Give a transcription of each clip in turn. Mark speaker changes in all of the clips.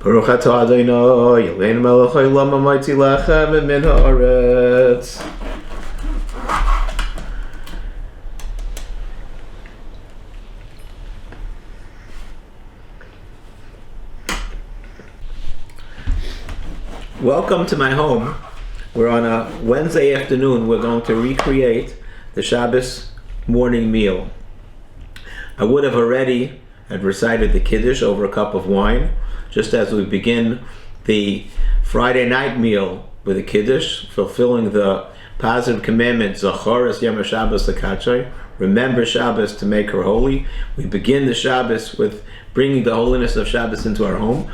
Speaker 1: Baruch atah Adonai, Eloheinu melech haolam hamotzii lechem min haaretz. Welcome to my home. We're on a Wednesday afternoon. We're going to recreate the Shabbos morning meal. I would have already had recited the Kiddush over a cup of wine, just as we begin the Friday night meal with the Kiddush, fulfilling the positive commandment, Zachoras Yom Shabbos L'Kachay, remember Shabbos to make her holy. We begin the Shabbos with bringing the holiness of Shabbos into our home.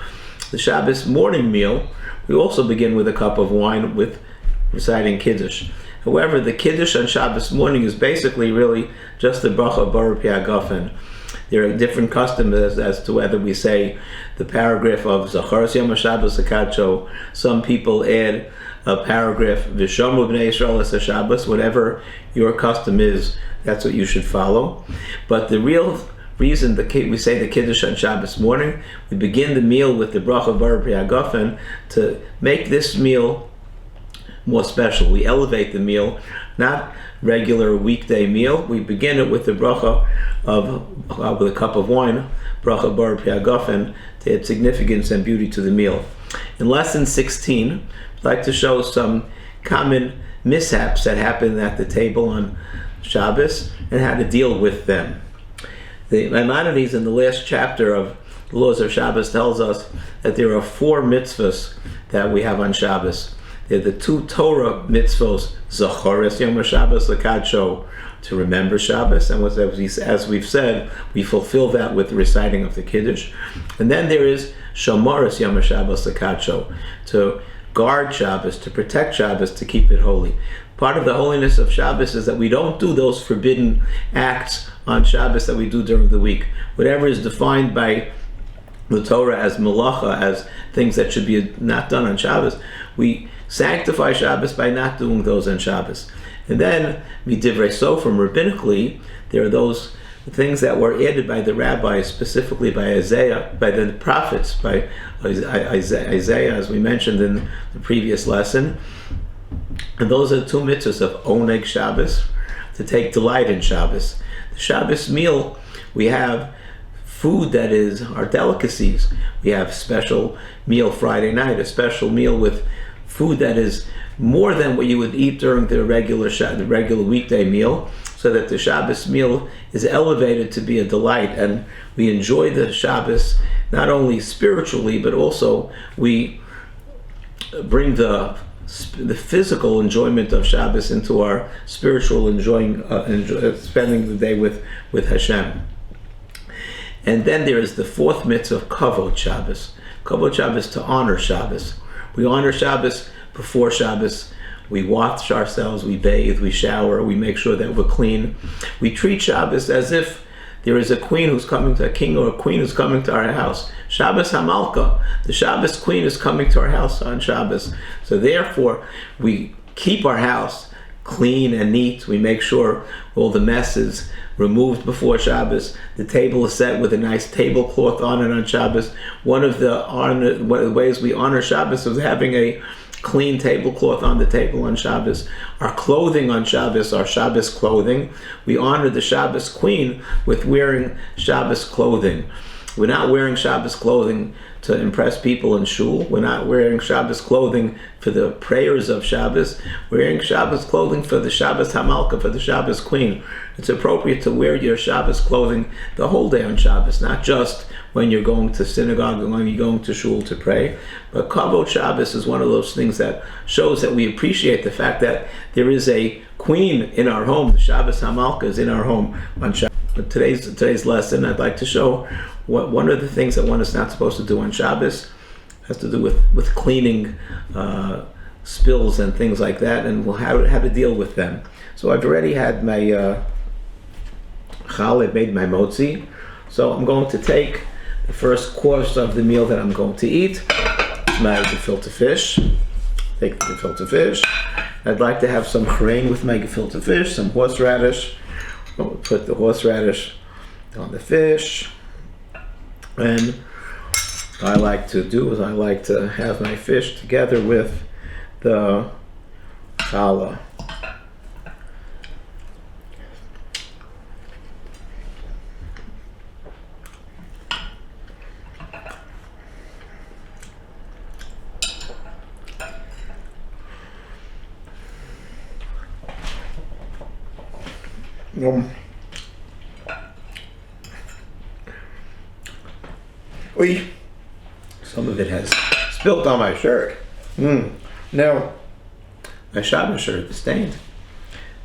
Speaker 1: The Shabbos morning meal, we also begin with a cup of wine with reciting Kiddush. However, the Kiddush on Shabbos morning is basically really just the bracha Baruch Pi'agafen. There are different customs as to whether we say the paragraph of Zacharos Yom Shabbos L'Kachay. Some people add a paragraph V'shomu B'nei Yisrael Es Shabbos. Whatever your custom is, that's what you should follow. But the real reason we say the Kiddush on Shabbos morning, we begin the meal with the bracha Baruch Pi'agafen to make this meal more special. We elevate the meal, not regular weekday meal. We begin it with the bracha of with a cup of wine, bracha Baruch Pi'agafen, to add significance and beauty to the meal. In lesson 16, I'd like to show some common mishaps that happen at the table on Shabbos and how to deal with them. The Maimonides in the last chapter of the Laws of Shabbos tells us that there are 4 mitzvahs that we have on Shabbos. They're the 2 Torah mitzvahs, Zachoras Yom Shabbos L'Kachay, to remember Shabbos, and as we've said, we fulfill that with the reciting of the Kiddush. And then there is Shomaras Yom Shabbos L'Kachay, to guard Shabbos, to protect Shabbos, to keep it holy. Part of the holiness of Shabbos is that we don't do those forbidden acts on Shabbos that we do during the week. Whatever is defined by the Torah as malacha, as things that should be not done on Shabbos, we sanctify Shabbos by not doing those on Shabbos. And then, midivrei sofrim, rabbinically, there are those things that were added by the rabbis, specifically by Isaiah, by the prophets, by Isaiah, as we mentioned in the previous lesson. And those are the 2 mitzvahs of oneg Shabbos, to take delight in Shabbos. The Shabbos meal, we have food that is our delicacies. We have special meal Friday night, a special meal with food that is more than what you would eat during the regular weekday meal, so that the Shabbos meal is elevated to be a delight, and we enjoy the Shabbos not only spiritually, but also we bring the physical enjoyment of Shabbos into our spiritual spending the day with Hashem. And then there is the 4th mitzvah of Kavod Shabbos. Kavod Shabbos, to honor Shabbos. We honor Shabbos before Shabbos. We wash ourselves, we bathe, we shower, we make sure that we're clean. We treat Shabbos as if there is a king or a queen who's coming to our house. Shabbos HaMalka, the Shabbos queen is coming to our house on Shabbos. So therefore, we keep our house clean and neat. We make sure all the mess is removed before Shabbos. The table is set with a nice tablecloth on it on Shabbos. One of the ways we honor Shabbos is having a clean tablecloth on the table on Shabbos. Our clothing on Shabbos, our Shabbos clothing, we honor the Shabbos queen with wearing Shabbos clothing. We're not wearing Shabbos clothing to impress people in shul. We're not wearing Shabbos clothing for the prayers of Shabbos. We're wearing Shabbos clothing for the Shabbos HaMalka, for the Shabbos queen. It's appropriate to wear your Shabbos clothing the whole day on Shabbos, not just when you're going to synagogue and when you're going to shul to pray. But Kavod Shabbos is one of those things that shows that we appreciate the fact that there is a queen in our home. The Shabbos HaMalka is in our home on Shabbos. But today's lesson, I'd like to show what one of the things that one is not supposed to do on Shabbos has to do with cleaning spills and things like that, and how to deal with them. So I've already had my I've made my motzi. So I'm going to take the first course of the meal that I'm going to eat. It's my gefilte fish. Take the gefilte fish. I'd like to have some grain with my gefilte fish, some horseradish. Put the horseradish on the fish, and I like to do is I like to have my fish together with the challah. Oy. Some of it has spilt on my shirt. Now, my Shabbos shirt is stained.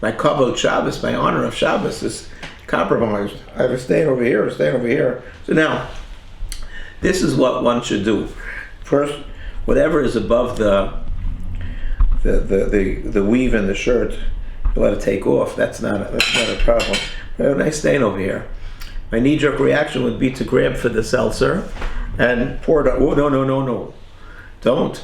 Speaker 1: My kavod Shabbos, my honor of Shabbos, is compromised. I have a stain over here, a stain over here. So now, this is what one should do. First, whatever is above the weave in the shirt, you let it take off. That's not a problem. I have a nice stain over here. My knee-jerk reaction would be to grab for the seltzer and pour it out. Oh, no. Don't.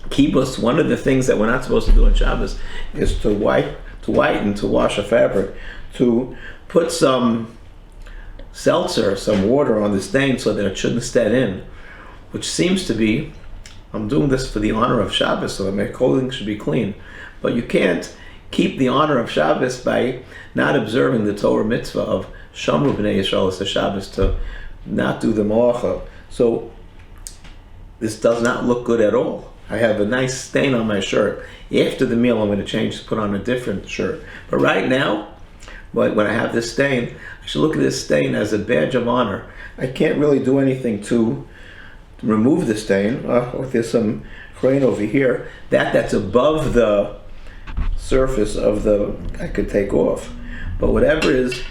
Speaker 1: Kibbutz, one of the things that we're not supposed to do on Shabbos is to whiten, to wash a fabric, to put some seltzer, some water on the stain so that it shouldn't stand in, which seems to be, I'm doing this for the honor of Shabbos so that my clothing should be clean. But you can't keep the honor of Shabbos by not observing the Torah mitzvah of Shamru b'nei Yisrael as the Shabbos, to not do the malacha. So this does not look good at all. I have a nice stain on my shirt. After the meal, I'm going to change to put on a different shirt. But right now, when I have this stain, I should look at this stain as a badge of honor. I can't really do anything to remove the stain. There's some grain over here. That's above the surface of the, I could take off. But whatever is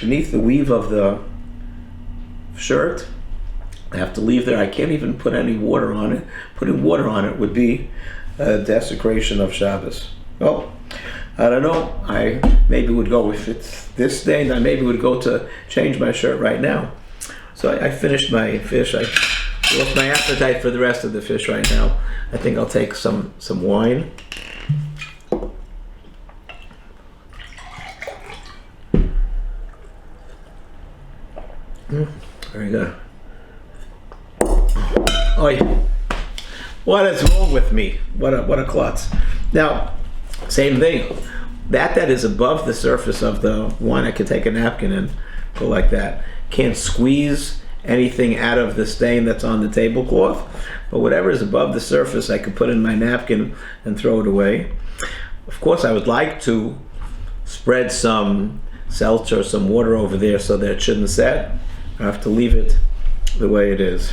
Speaker 1: beneath the weave of the shirt, I have to leave there. I can't even put any water on it. Putting water on it would be a desecration of Shabbos. Well, I don't know. I maybe would go, if it's this stain, I maybe would go to change my shirt right now. So I finished my fish. I lost my appetite for the rest of the fish right now. I think I'll take some wine. Very good. Oh, what is wrong with me? What a klutz. Now, same thing. That is above the surface of the wine, I could take a napkin and go like that. Can't squeeze anything out of the stain that's on the tablecloth, but whatever is above the surface, I could put in my napkin and throw it away. Of course, I would like to spread some seltzer, some water over there so that it shouldn't set. I have to leave it the way it is.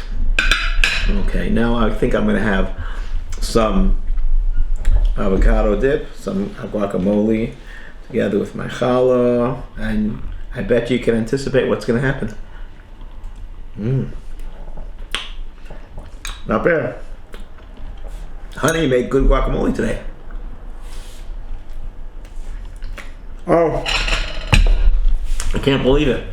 Speaker 1: Okay, now I think I'm going to have some avocado dip, some guacamole together with my challah, and I bet you can anticipate what's going to happen. Not bad. Honey made good guacamole today. Oh, I can't believe it.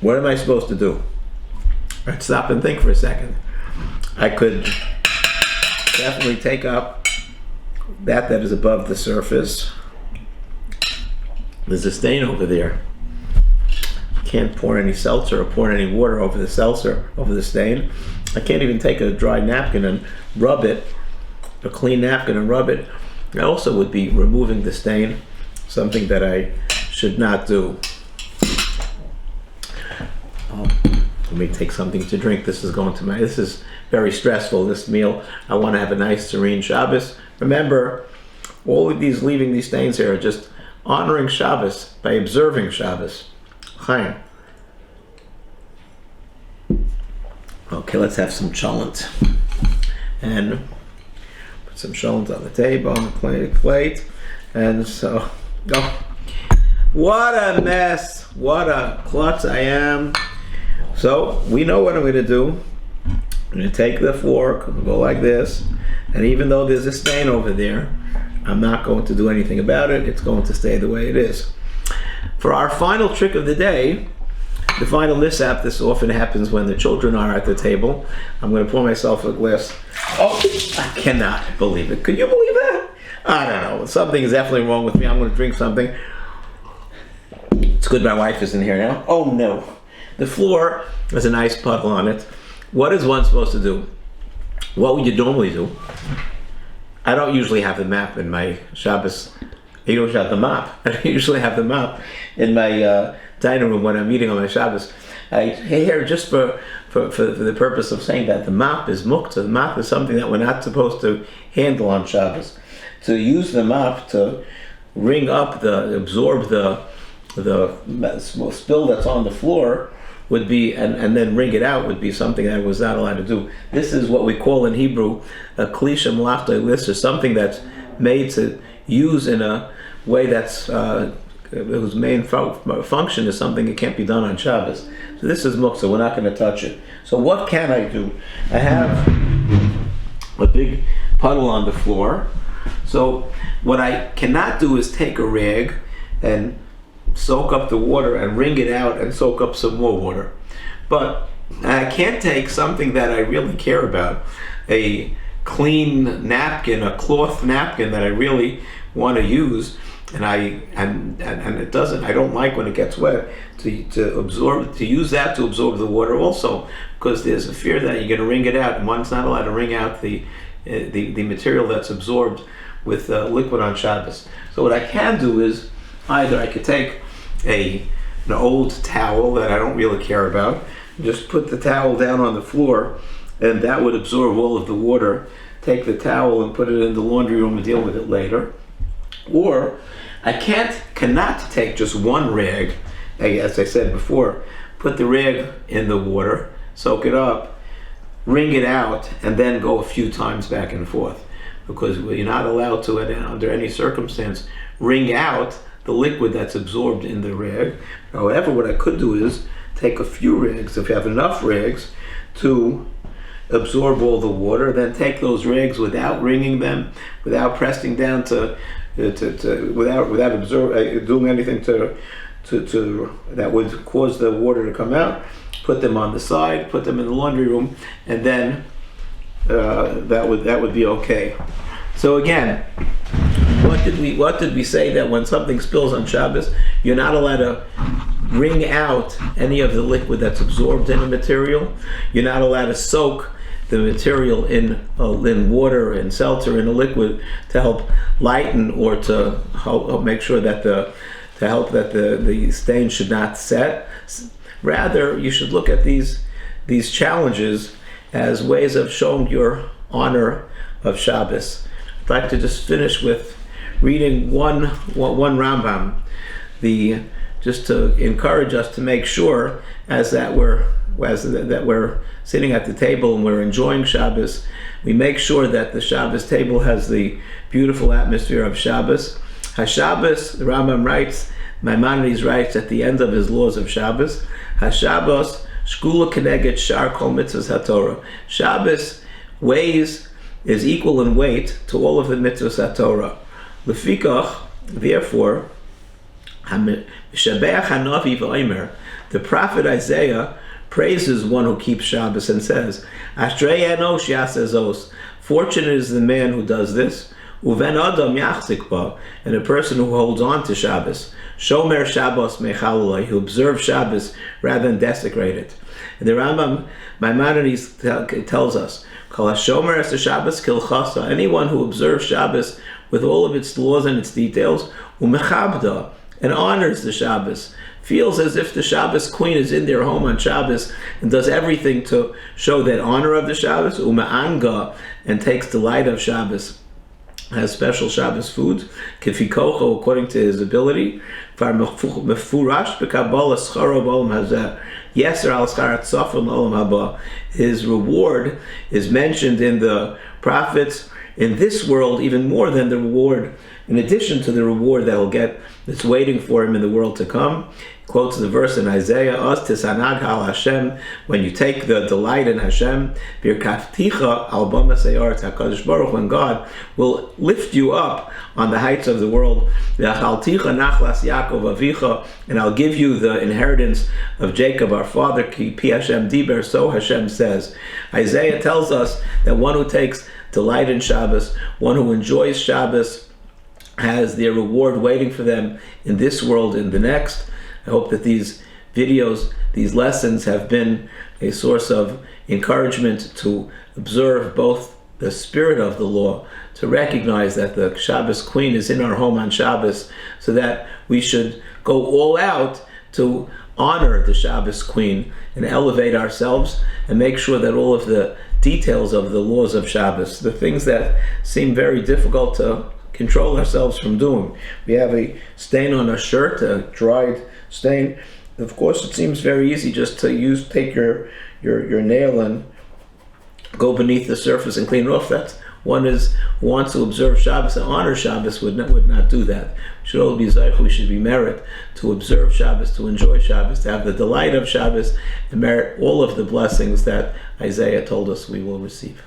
Speaker 1: What am I supposed to do? Let's stop and think for a second. I could definitely take up that is above the surface. There's a stain over there. Can't pour any seltzer or pour any water over the seltzer, over the stain. I can't even take a dry napkin and rub it, a clean napkin and rub it. I also would be removing the stain, something that I should not do. Let me take something to drink. This is very stressful, this meal. I want to have a nice serene Shabbos. Remember, all of these, leaving these stains here, are just honoring Shabbos by observing Shabbos. Chaim. Okay, let's have some cholent. And put some cholent on the table, on the plate. And so, what a mess. What a klutz I am. So, we know what I'm going to do. I'm going to take the fork, go like this, and even though there's a stain over there, I'm not going to do anything about it. It's going to stay the way it is. For our final trick of the day, the final mishap, this often happens when the children are at the table. I'm going to pour myself a glass. Oh, I cannot believe it. Could you believe that? I don't know. Something is definitely wrong with me. I'm going to drink something. It's good my wife isn't here now. Oh no. The floor has a nice puddle on it. What is one supposed to do? What would you normally do? I don't usually have the map in my Shabbos. I usually have the map. I usually have the map in my dining room when I'm eating on my Shabbos. I here just for the purpose of saying that the map is muktzah. The map is something that we're not supposed to handle on Shabbos. To use the map to absorb the spill that's on the floor would be, and then wring it out would be something I was not allowed to do. This is what we call in Hebrew a klisha malachta list, or something that's made to use in a way that's whose main function is something that can't be done on Shabbos. So this is muktzah. We're not going to touch it. So what can I do? I have a big puddle on the floor. So what I cannot do is take a rag and soak up the water and wring it out and soak up some more water. But I can't take something that I really care about, a clean napkin, a cloth napkin that I really want to use, and it doesn't. I don't like when it gets wet to use that to absorb the water also, because there's a fear that you're going to wring it out, and one's not allowed to wring out the material that's absorbed with liquid on Shabbos. So what I can do is either I could take an old towel that I don't really care about, just put the towel down on the floor, and that would absorb all of the water. Take the towel and put it in the laundry room and deal with it later. Or I cannot take just one rag, as I said before, put the rag in the water, soak it up, wring it out, and then go a few times back and forth, because you're not allowed to, under any circumstance, wring out the liquid that's absorbed in the rag. However, what I could do is take a few rags, if you have enough rags to absorb all the water, then take those rags without wringing them, without pressing down without doing anything to that would cause the water to come out. Put them on the side, put them in the laundry room, and then that would be okay. So again, what did we say that when something spills on Shabbos, you're not allowed to wring out any of the liquid that's absorbed in the material. You're not allowed to soak the material in water and seltzer in a liquid to help lighten or to help make sure that the stain should not set. Rather, you should look at these challenges as ways of showing your honor of Shabbos. I'd like to just finish with reading one Rambam, just to encourage us to make sure that we're sitting at the table and we're enjoying Shabbos. We make sure that the Shabbos table has the beautiful atmosphere of Shabbos. HaShabbos, the Rambam writes, Maimonides writes at the end of his laws of Shabbos, HaShabbos shkula keneged shar kol mitzvahs haTorah. Shabbos is equal in weight to all of the mitzvahs haTorah. Lefikach, therefore, Mishabeach hanavi v'omer, the prophet Isaiah praises one who keeps Shabbos and says, Ashrei enosh yaseh, fortunate is the man who does this, uven adam yachzik ba, and a person who holds on to Shabbos, shomer Shabbos mechalulai, who observes Shabbos rather than desecrate it. And the Rambam Maimonides tells us, Kol hashomer es Shabbos kilchasa, anyone who observes Shabbos with all of its laws and its details, umechabda, and honors the Shabbos, feels as if the Shabbos queen is in their home on Shabbos and does everything to show that honor of the Shabbos, uma'anga, and takes delight of Shabbos, has special Shabbos food, kifikocho, according to his ability, mefurash b'kabbalah scharo b'olam hazeh, yeser al scharat safon olam haba, his reward is mentioned in the prophets in this world even more than the reward, in addition to the reward that he'll get that's waiting for him in the world to come. He quotes the verse in Isaiah, Os tisanag al Hashem, when you take the delight in Hashem, birkafticha al bama se'aretz HaKadosh Baruch, when God will lift you up on the heights of the world, v'achalticha nachlas Yaakov avicha, and I'll give you the inheritance of Jacob our father, ki pi Hashem diber, so Hashem says. Isaiah tells us that one who takes delight in Shabbos, one who enjoys Shabbos, has their reward waiting for them in this world and the next. I hope that these videos, these lessons have been a source of encouragement to observe both the spirit of the law, to recognize that the Shabbos queen is in our home on Shabbos, so that we should go all out to honor the Shabbos queen and elevate ourselves and make sure that all of the details of the laws of Shabbos, the things that seem very difficult to control ourselves from doing. We have a stain on a shirt, a dried stain. Of course, it seems very easy just to take your nail and go beneath the surface and clean it off. That's one who wants to observe Shabbos and honor Shabbos would not do that. We should all be zayich, we should be merit to observe Shabbos, to enjoy Shabbos, to have the delight of Shabbos, and merit all of the blessings that Isaiah told us we will receive.